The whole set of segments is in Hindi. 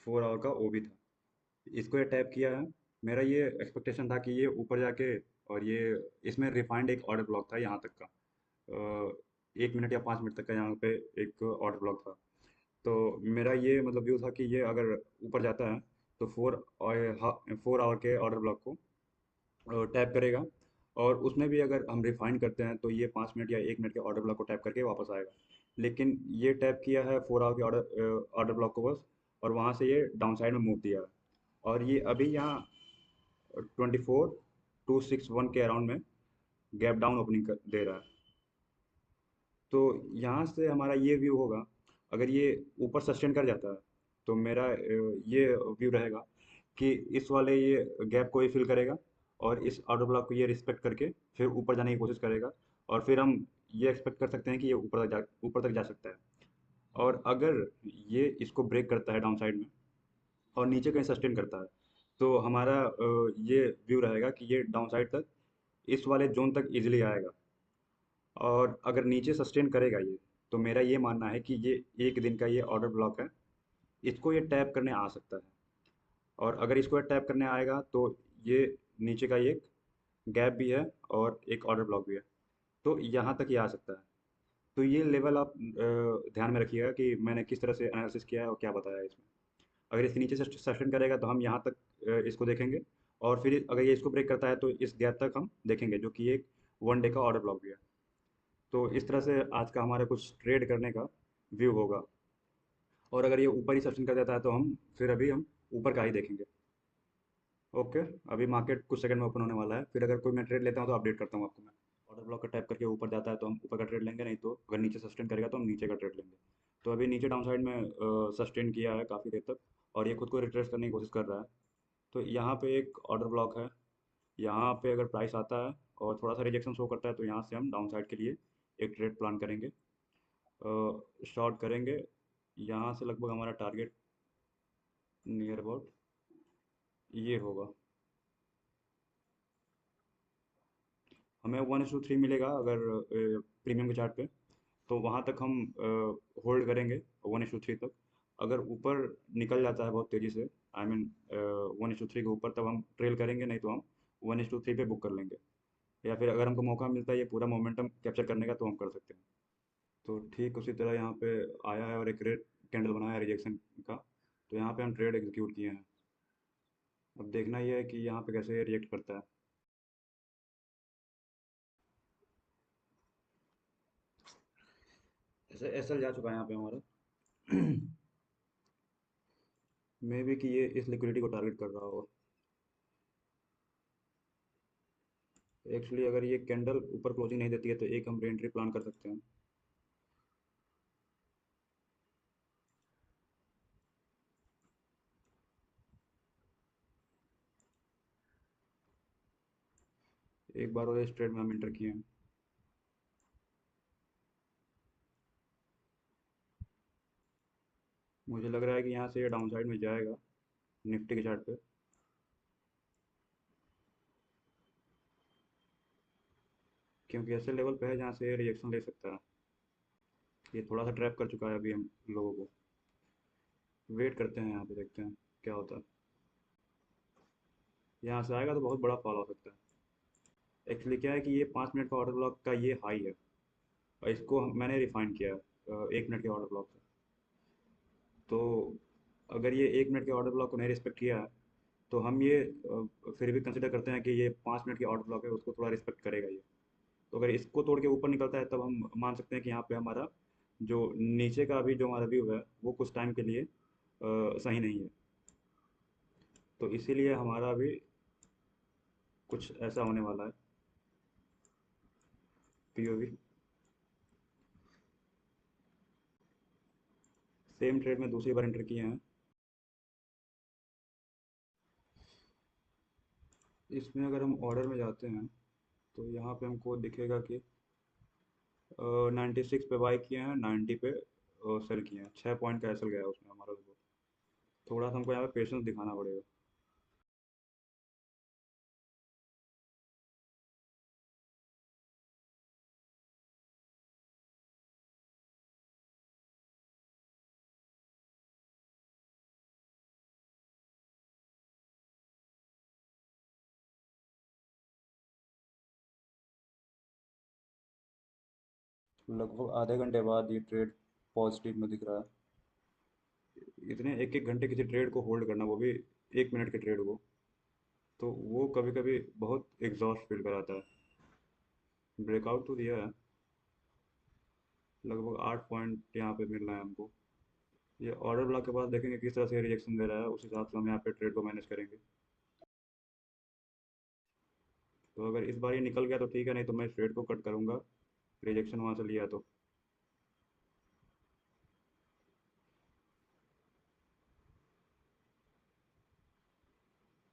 4 आवर का ओ भी था। इसको ये टैप किया है। मेरा ये एक्सपेक्टेशन था कि ये ऊपर जाके और ये इसमें रिफाइंड एक ऑर्डर ब्लॉक था यहाँ तक का। 1 मिनट या 5 मिनट तक का यहाँ पे एक ऑर्डर ब्लॉक था। तो मेरा ये मतलब व्यू था कि ये अगर ऊपर जाता है तो 4 आवर के ऑर्डर ब्लॉक को टैप करेगा, और उसमें भी अगर हम रिफाइंड करते हैं तो ये 5 मिनट या 1 मिनट के ऑर्डर ब्लॉक को टैप करके वापस आएगा। लेकिन ये टैप किया है 4 आवर के ऑर्डर ब्लॉक को बस, और वहाँ से ये डाउन साइड में मूव दिया है। और ये अभी यहाँ 24,261 के अराउंड में गैप डाउन ओपनिंग दे रहा है। तो यहाँ से हमारा ये व्यू होगा, अगर ये ऊपर सस्टेन कर जाता है तो मेरा ये व्यू रहेगा कि इस वाले ये गैप को ये फिल करेगा, और इस ऑर्डर ब्लॉक को ये रिस्पेक्ट करके फिर ऊपर जाने की कोशिश करेगा, और फिर हम ये एक्सपेक्ट कर सकते हैं कि ये ऊपर तक जा सकता है। और अगर ये इसको ब्रेक करता है डाउन साइड में और नीचे कहीं सस्टेन करता है, तो हमारा ये व्यू रहेगा कि ये डाउन साइड तक इस वाले जोन तक इजीली आएगा। और अगर नीचे सस्टेन करेगा ये, तो मेरा ये मानना है कि ये एक दिन का ये ऑर्डर ब्लॉक है, इसको ये टैप करने आ सकता है। और अगर इसको ये टैप करने आएगा तो ये नीचे का एक गैप भी है और एक ऑर्डर ब्लॉक भी है, तो यहाँ तक ये आ सकता है। तो ये लेवल आप ध्यान में रखिएगा कि मैंने किस तरह से एनालिसिस किया है और क्या बताया है इसमें। अगर इसके नीचे सस्टेन करेगा तो हम यहाँ तक इसको देखेंगे, और फिर अगर ये इसको ब्रेक करता है तो इस गैप तक हम देखेंगे, जो कि एक 1 डे का ऑर्डर ब्लॉक भी है। तो इस तरह से आज का हमारा कुछ ट्रेड करने का व्यू होगा। और अगर ये ऊपर ही सस्टेन कर देता है तो हम ऊपर का ही देखेंगे। ओके। अभी मार्केट कुछ सेकंड में ओपन होने वाला है, फिर अगर कोई मैं ट्रेड लेता हूँ तो अपडेट करता हूँ आपको मैं। ऑर्डर ब्लॉक का टैप करके ऊपर जाता है तो हम ऊपर का ट्रेड लेंगे, नहीं तो अगर नीचे सस्टेन करेगा तो हम नीचे का ट्रेड लेंगे। तो अभी नीचे डाउन साइड में सस्टेन किया है काफ़ी देर तक, और ये खुद को रिट्रेस करने की कोशिश कर रहा है। तो यहाँ पे एक ऑर्डर ब्लॉक है। यहाँ पे अगर प्राइस आता है और थोड़ा सा रिजेक्शन शो करता है तो यहाँ से हम डाउन साइड के लिए एक ट्रेड प्लान करेंगे, शॉर्ट करेंगे। यहाँ से लगभग हमारा टारगेट नियर अबाउट ये होगा। हमें 1:3 मिलेगा अगर प्रीमियम के चार्ट पे, तो वहाँ तक हम होल्ड करेंगे 1:3 तक। अगर ऊपर निकल जाता है बहुत तेज़ी से, आई मीन 1:3 के ऊपर, तब हम ट्रेल करेंगे, नहीं तो हम 1:3 पे बुक कर लेंगे। या फिर अगर हमको मौका मिलता है ये पूरा मोमेंटम कैप्चर करने का तो हम कर सकते हैं। तो ठीक उसी तरह यहाँ पे आया है और एक रेड कैंडल बनाया है रिजेक्शन का, तो यहाँ पे हम ट्रेड एग्जीक्यूट किए हैं। अब देखना ये है कि यहाँ पे कैसे ये रिएक्ट करता है। ऐसे एसएल जा चुका है यहाँ पे हमारा। मे भी कि ये इस लिक्विडिटी को टारगेट कर रहा हो। एक्चुअली अगर ये कैंडल ऊपर क्लोजिंग नहीं देती है तो एक हम री एंट्री प्लान कर सकते हैं। एक बार और इस ट्रेड में हम इंटर किए हैं। मुझे लग रहा है कि यहाँ से ये डाउन साइड में जाएगा निफ्टी के चार्ट पे, क्योंकि ऐसे लेवल पे है जहाँ से ये रिजेक्शन ले सकता है। ये थोड़ा सा ट्रैप कर चुका है अभी हम लोगों को। वेट करते हैं, यहाँ पे देखते हैं क्या होता है। यहाँ से आएगा तो बहुत बड़ा फॉल हो सकता है। एक्चुअली क्या है कि ये 5 मिनट का ऑर्डर ब्लॉक का ये हाई है, और इसको मैंने रिफाइन किया है 1 मिनट के ऑर्डर ब्लॉक से। तो अगर ये 1 मिनट के ऑर्डर ब्लॉक को नहीं रिस्पेक्ट किया है तो हम ये फिर भी कंसिडर करते हैं कि ये 5 मिनट की ऑर्डर ब्लॉक है, उसको थोड़ा रिस्पेक्ट करेगा ये। तो अगर इसको तोड़ के ऊपर निकलता है तब हम मान सकते हैं कि यहाँ पे हमारा जो नीचे का अभी जो हमारा व्यू है वो कुछ टाइम के लिए सही नहीं है। तो इसीलिए हमारा अभी कुछ ऐसा होने वाला है। पीओवी सेम ट्रेड में दूसरी बार एंटर किए हैं। इसमें अगर हम ऑर्डर में जाते हैं तो यहाँ पे हमको दिखेगा कि 96 पे बाई किए हैं, 90 पे सेल किए हैं। 6 पॉइंट का एसल गया है उसमें हमारा तो। थोड़ा सा हमको यहाँ पे पेशेंस दिखाना पड़ेगा। लगभग आधे घंटे बाद ये ट्रेड पॉजिटिव में दिख रहा है। इतने एक एक घंटे किसी ट्रेड को होल्ड करना, वो भी 1 मिनट के ट्रेड को, तो वो कभी कभी बहुत एग्जॉस्ट फील कराता है। ब्रेकआउट तो दिया है, लगभग 8 पॉइंट यहाँ पे मिल रहा है हमको। ये ऑर्डर ब्लॉक के बाद देखेंगे किस तरह से रिएक्शन दे रहा है, उस हिसाब से हम यहाँ पे ट्रेड को मैनेज करेंगे। तो अगर इस बार ये निकल गया तो ठीक है, नहीं तो मैं इस ट्रेड को कट करूँगा, रिजेक्शन वहाँ से लिया तो।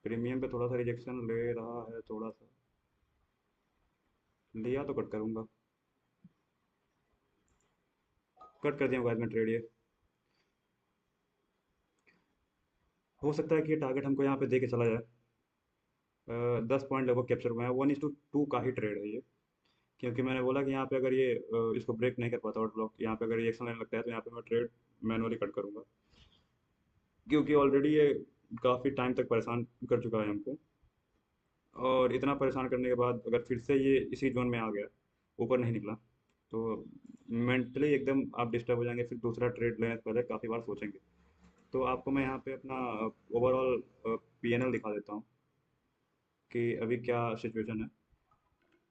प्रीमियम पे थोड़ा सा रिजेक्शन ले रहा है, थोड़ा सा लिया तो कट करूँगा। कट कर दिया गाइस मैं ट्रेड ये। हो सकता है कि ये टारगेट हमको यहाँ पे दे के चला जाए। 10 पॉइंट लगभग कैप्चर हुए हैं, 1:2 का ही ट्रेड है ये। क्योंकि मैंने बोला कि यहाँ पे अगर ये इसको ब्रेक नहीं कर पाता और ब्लॉक यहाँ पे अगर रिएक्शन लेने लगता है तो यहाँ पे मैं ट्रेड मैनुअली कट करूँगा। क्योंकि ऑलरेडी ये काफ़ी टाइम तक परेशान कर चुका है हमको, और इतना परेशान करने के बाद अगर फिर से ये इसी जोन में आ गया, ऊपर नहीं निकला, तो मेंटली एकदम आप डिस्टर्ब हो जाएंगे, फिर दूसरा ट्रेड लेने से पहले काफ़ी बार सोचेंगे। तो आपको मैं यहाँ पे अपना ओवरऑल पीएनएल दिखा देता हूँ कि अभी क्या सिचुएशन है।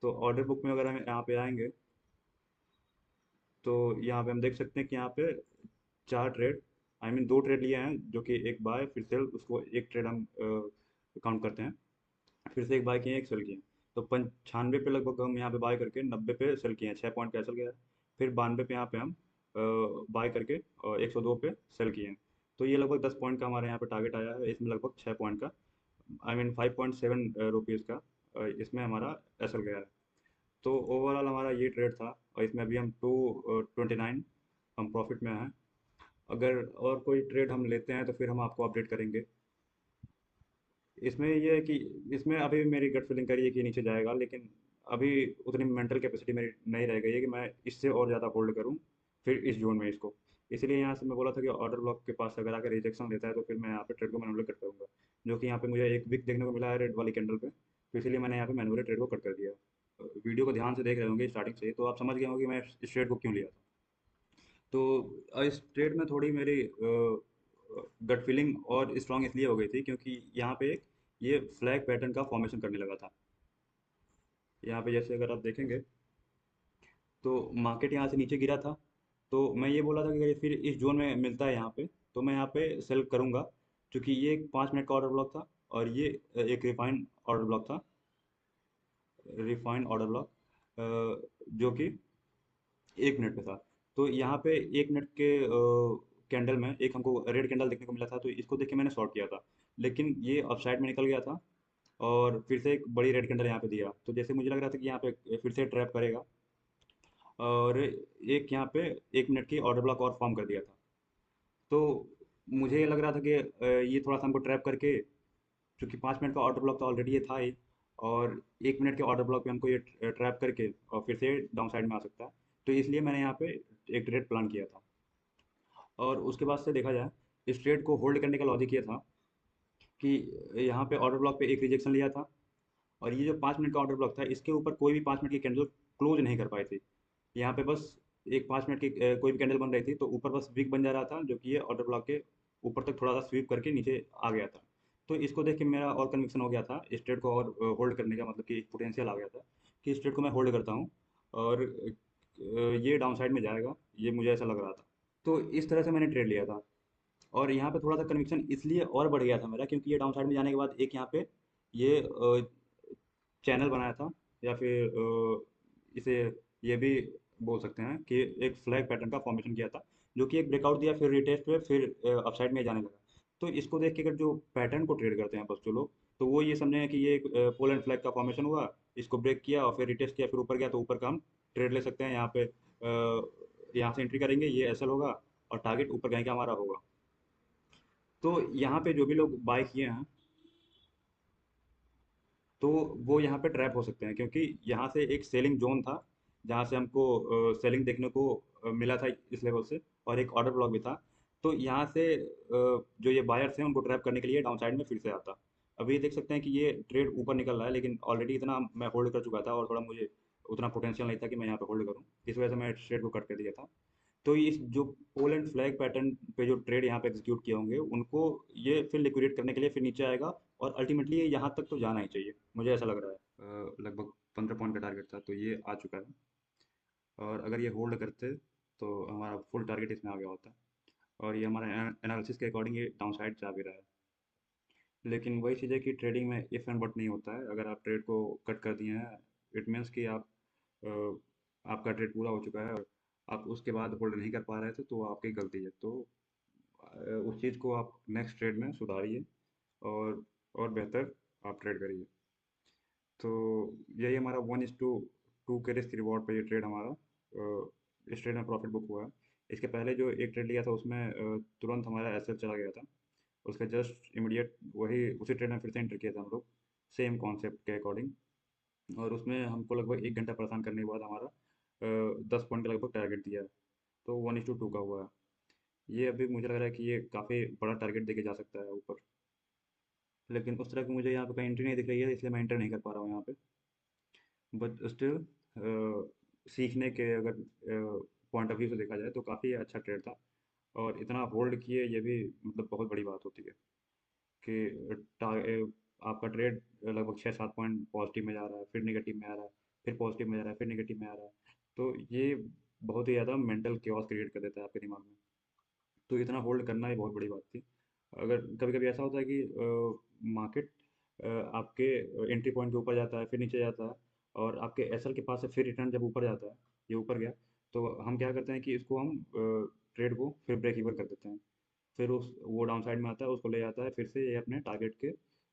तो ऑर्डर बुक में अगर हम यहाँ पे आएंगे तो यहाँ पे हम देख सकते हैं कि यहाँ पे 4 ट्रेड, आई मीन 2 ट्रेड लिए हैं, जो कि एक बाय फिर सेल, उसको एक ट्रेड हम काउंट करते हैं। फिर से एक बाय किए, एक सेल किए। तो 95 पे लगभग हम यहाँ पे बाय करके 90 पे सेल किए हैं, 6 पॉइंट कैंसिल गया है। फिर 92 पे यहाँ पे हम बाय करके 102 पे सेल किए हैं। तो ये लगभग 10 पॉइंट का हमारे यहाँ पे टारगेट आया है, इसमें लगभग 6 पॉइंट का, आई मीन 5.7 रुपीज़ का इसमें हमारा एसएल गया है। तो ओवरऑल हमारा ये ट्रेड था, और इसमें अभी हम 229 हम प्रॉफिट में हैं। अगर और कोई ट्रेड हम लेते हैं तो फिर हम आपको अपडेट करेंगे। इसमें ये है कि इसमें अभी मेरी गट फीलिंग करी है कि नीचे जाएगा, लेकिन अभी उतनी मेंटल कैपेसिटी मेरी नहीं रह गई है कि मैं इससे और ज़्यादा होल्ड करूं फिर इस जोन में इसको। इसलिए यहाँ से मैं बोला था कि ऑर्डर ब्लॉक के पास अगर आकर रिजेक्शन लेता है तो फिर मैं यहाँ पे ट्रेड को मैनुअली कट करूँगा, जो कि यहाँ पे मुझे एक विक देखने को मिला है रेड वाली कैंडल पे, तो इसलिए मैंने यहाँ पे मैनुअली ट्रेड को कट कर दिया। वीडियो को ध्यान से देख रहे होंगे स्टार्टिंग से, तो आप समझ गए होंगे कि मैं इस ट्रेड को क्यों लिया था। तो इस ट्रेड में थोड़ी मेरी गट फीलिंग और स्ट्रांग इसलिए हो गई थी क्योंकि यहाँ पे एक ये फ्लैग पैटर्न का फॉर्मेशन करने लगा था। यहाँ पे जैसे अगर आप देखेंगे तो मार्केट यहाँ से नीचे गिरा था, तो मैं ये बोला था कि अगर फिर इस जोन में मिलता है यहाँ पे तो मैं यहाँ पे सेल करूँगा, क्योंकि ये एक 5 मिनट का ऑर्डर ब्लॉक था, और ये एक रिफाइंड ऑर्डर ब्लॉक जो कि 1 मिनट पे था। तो यहाँ पे 1 मिनट के कैंडल में एक हमको रेड कैंडल देखने को मिला था, तो इसको देख के मैंने शॉर्ट किया था। लेकिन ये अपसाइड में निकल गया था, और फिर से एक बड़ी रेड कैंडल यहाँ पे दिया, तो जैसे मुझे लग रहा था कि यहाँ पे फिर से ट्रैप करेगा, और एक यहाँ पे 1 मिनट की ऑर्डर ब्लॉक और फॉर्म कर दिया था। तो मुझे ये लग रहा था कि ये थोड़ा सा हमको ट्रैप करके, क्योंकि 5 मिनट का ऑर्डर ब्लॉक तो ऑलरेडी ये था ही, और 1 मिनट के ऑर्डर ब्लॉक पे हमको ये ट्रैप करके और फिर से डाउन साइड में आ सकता है। तो इसलिए मैंने यहाँ पे एक ट्रेड प्लान किया था। और उसके बाद से देखा जाए, इस ट्रेड को होल्ड करने का लॉजिक ये था कि यहाँ पे ऑर्डर ब्लॉक पे एक रिजेक्शन लिया था, और ये जो 5 मिनट का ऑर्डर ब्लॉक था इसके ऊपर कोई भी 5 मिनट की कैंडल क्लोज नहीं कर पाई थी। यहाँ पे बस एक 5 मिनट की कोई भी कैंडल बन रही थी तो ऊपर बस विक बन जा रहा था, जो कि ये ऑर्डर ब्लॉक के ऊपर तक थोड़ा सा स्वीप करके नीचे आ गया था। तो इसको देख के मेरा और कन्विक्शन हो गया था इस ट्रेड को और होल्ड करने का, मतलब कि पोटेंशियल आ गया था कि इस ट्रेड को मैं होल्ड करता हूँ, और ये डाउन साइड में जाएगा, ये मुझे ऐसा लग रहा था। तो इस तरह से मैंने ट्रेड लिया था। और यहाँ पे थोड़ा सा कन्विक्शन इसलिए और बढ़ गया था मेरा, क्योंकि ये डाउन साइड में जाने के बाद एक यहाँ पे ये चैनल बनाया था, या फिर इसे ये भी बोल सकते हैं कि एक फ्लैग पैटर्न का फॉर्मेशन किया था, जो कि एक ब्रेकआउट दिया, फिर रिटेस्ट हुए, फिर अपसाइड में जाने लगा। तो इसको देख के अगर जो पैटर्न को ट्रेड करते हैं बस जो लोग, तो वो ये समझें कि ये एक पोल एंड फ्लैग का फॉर्मेशन हुआ, इसको ब्रेक किया और फिर रिटेस्ट किया, फिर ऊपर गया, तो ऊपर का हम ट्रेड ले सकते हैं। यहाँ पे यहाँ से एंट्री करेंगे, ये एसएल होगा, और टारगेट ऊपर कहीं का हमारा होगा। तो यहाँ पे जो भी लोग बाय किए हैं, तो वो यहाँ पे ट्रैप हो सकते हैं, क्योंकि यहाँ से एक सेलिंग जोन था जहाँ से हमको सेलिंग देखने को मिला था इस लेवल से, और एक ऑर्डर ब्लॉक भी था। तो यहाँ से जो ये बायर्स हैं उनको ट्रैप करने के लिए डाउन साइड में फिर से आता। अभी देख सकते हैं कि ये ट्रेड ऊपर निकल रहा है, लेकिन ऑलरेडी इतना मैं होल्ड कर चुका था और थोड़ा मुझे उतना पोटेंशियल नहीं था कि मैं यहाँ पे होल्ड करूँ, इस वजह से मैं ट्रेड को कट कर दिया था। तो इस जो पोल एंड फ्लैग पैटर्न पे जो ट्रेड यहाँ पे एग्जीक्यूट किए होंगे उनको ये फिर लिक्विडेट करने के लिए फिर नीचे आएगा, और अल्टीमेटली ये यहाँ तक तो जाना ही चाहिए, मुझे ऐसा लग रहा है। लगभग 15 पॉइंट का टारगेट था, तो ये आ चुका है। और अगर ये होल्ड करते तो हमारा फुल टारगेट इसमें आ गया होता। और ये हमारे एनालिसिस के अकॉर्डिंग ये डाउन साइड जा भी रहा है। लेकिन वही चीज़ है कि ट्रेडिंग में इफ़ एंड बट नहीं होता है। अगर आप ट्रेड को कट कर दिए हैं, इट मीन्स कि आप अ, आपका ट्रेड पूरा हो चुका है और आप उसके बाद होल्ड नहीं कर पा रहे थे, तो वो आपकी गलती है। तो उस चीज़ को आप नेक्स्ट ट्रेड में सुधारिए, और और बेहतर आप ट्रेड करिए। तो यही हमारा 1:2 के रिस्क रिवॉर्ड पे ये ट्रेड हमारा इस ट्रेड में प्रॉफिट बुक हुआ है। इसके पहले जो एक ट्रेड लिया था उसमें तुरंत हमारा एसएल चला गया था। उसका जस्ट इमीडिएट वही उसी ट्रेड में फिर से एंटर किया था हम लोग, सेम कॉन्सेप्ट के अकॉर्डिंग। और उसमें हमको लगभग 1 घंटा परेशान करने के बाद हमारा 10 पॉइंट के लगभग टारगेट दिया है। तो 1:2 का हुआ है। ये अभी मुझे लग रहा है कि ये काफ़ी बड़ा टारगेट देके जा सकता है ऊपर। लेकिन उस तरह की मुझे यहाँ पे कहीं एंट्री नहीं दिख रही है, इसलिए मैं एंटर नहीं कर पा रहा हूँ यहाँ पे। बट स्टिल सीखने के अगर पॉइंट ऑफ व्यू से देखा जाए तो काफ़ी अच्छा ट्रेड था। और इतना होल्ड किए ये भी मतलब बहुत बड़ी बात होती है कि आपका ट्रेड लगभग 6-7 पॉइंट पॉजिटिव में जा रहा है, फिर नेगेटिव में आ रहा है, फिर पॉजिटिव में जा रहा है, फिर नेगेटिव में आ रहा है। तो ये बहुत ही ज़्यादा मेंटल केओस क्रिएट कर देता है आपके दिमाग में। तो इतना होल्ड करना ही बहुत बड़ी बात थी। अगर कभी कभी ऐसा होता है कि मार्केट आपके एंट्री पॉइंट के ऊपर जाता है, फिर नीचे जाता है, और आपके एसएल के पास से फिर रिटर्न जब ऊपर जाता है, ये ऊपर गया, तो हम क्या करते हैं कि इसको हम ट्रेड को फिर ब्रेक इवन कर देते हैं। फिर उस वो डाउन साइड में आता है, उसको ले जाता है, फिर से ये अपने टारगेट के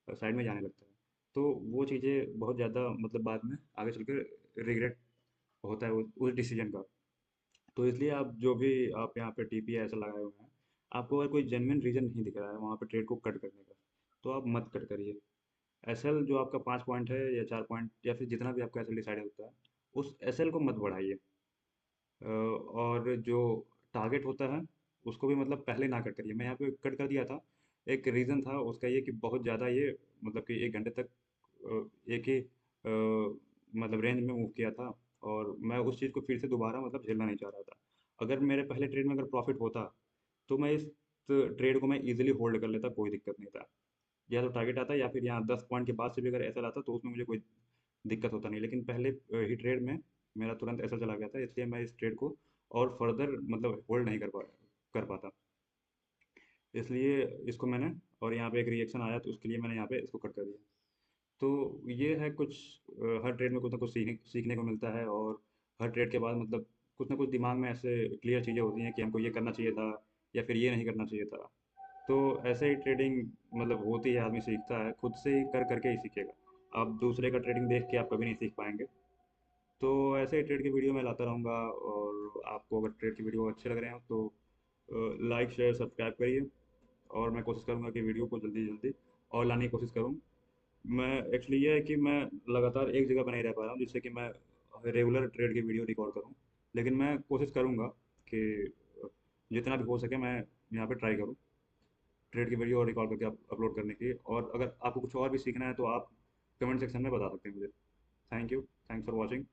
साइड में जाने लगता है। तो वो चीज़ें बहुत ज़्यादा मतलब बाद में आगे चल के रिग्रेट होता है उस डिसीजन का। तो इसलिए आप जो भी आप यहाँ पे टीपी ऐसा लगाए हुए हैं, आपको अगर कोई जेन्युइन रीज़न नहीं दिख रहा है वहाँ पे ट्रेड को कट करने का, तो आप मत कट करिए। एसएल जो आपका 5 पॉइंट है या 4 पॉइंट या फिर जितना भी आपका एसएल डिसाइड होता है, उस एसएल को मत बढ़ाइए। और जो टारगेट होता है उसको भी मतलब पहले ना कट करिए। मैं यहाँ पे कट कर दिया था, एक रीज़न था उसका ये कि बहुत ज़्यादा ये मतलब कि 1 घंटे तक एक ही मतलब रेंज में मूव किया था, और मैं उस चीज़ को फिर से दोबारा मतलब झेलना नहीं चाह रहा था। अगर मेरे पहले ट्रेड में अगर प्रॉफिट होता, तो मैं इस ट्रेड को मैं ईजिली होल्ड कर लेता, कोई दिक्कत नहीं था। या तो टारगेट आता या फिर यहाँ 10 पॉइंट के बाद से भी अगर ऐसा आता तो उसमें मुझे कोई दिक्कत होता नहीं। लेकिन पहले ही ट्रेड में मेरा तुरंत ऐसा चला गया था, इसलिए मैं इस ट्रेड को और फर्दर मतलब होल्ड नहीं कर पाता। इसलिए इसको मैंने, और यहाँ पे एक रिएक्शन आया तो उसके लिए मैंने यहाँ पे इसको कट कर दिया। तो ये है कुछ हर ट्रेड में कुछ ना कुछ सीखने को मिलता है। और हर ट्रेड के बाद मतलब कुछ ना कुछ दिमाग में ऐसे क्लियर चीज़ें होती हैं कि हमको ये करना चाहिए था या फिर ये नहीं करना चाहिए था। तो ऐसे ही ट्रेडिंग मतलब होती है, आदमी सीखता है, खुद से ही कर करके ही सीखेगा। आप दूसरे का ट्रेडिंग देख के आप कभी नहीं सीख पाएंगे। तो ऐसे ही ट्रेड की वीडियो मैं लाता रहूँगा। और आपको अगर ट्रेड की वीडियो अच्छे लग रहे हो तो लाइक शेयर सब्सक्राइब करिए। और मैं कोशिश करूँगा कि वीडियो को जल्दी जल्दी और लाने की कोशिश करूँ। मैं एक्चुअली ये है कि मैं लगातार एक जगह पर नहीं रह पा रहा हूँ जिससे कि मैं रेगुलर ट्रेड की वीडियो रिकॉर्ड करूँ। लेकिन मैं कोशिश करूँगा कि जितना भी हो सके मैं यहाँ पे ट्राई करूँ ट्रेड की वीडियो और रिकॉर्ड करके अपलोड करने की। और अगर आपको कुछ और भी सीखना है तो आप कमेंट सेक्शन में बता सकते हैं मुझे। Thank you. Thanks for watching.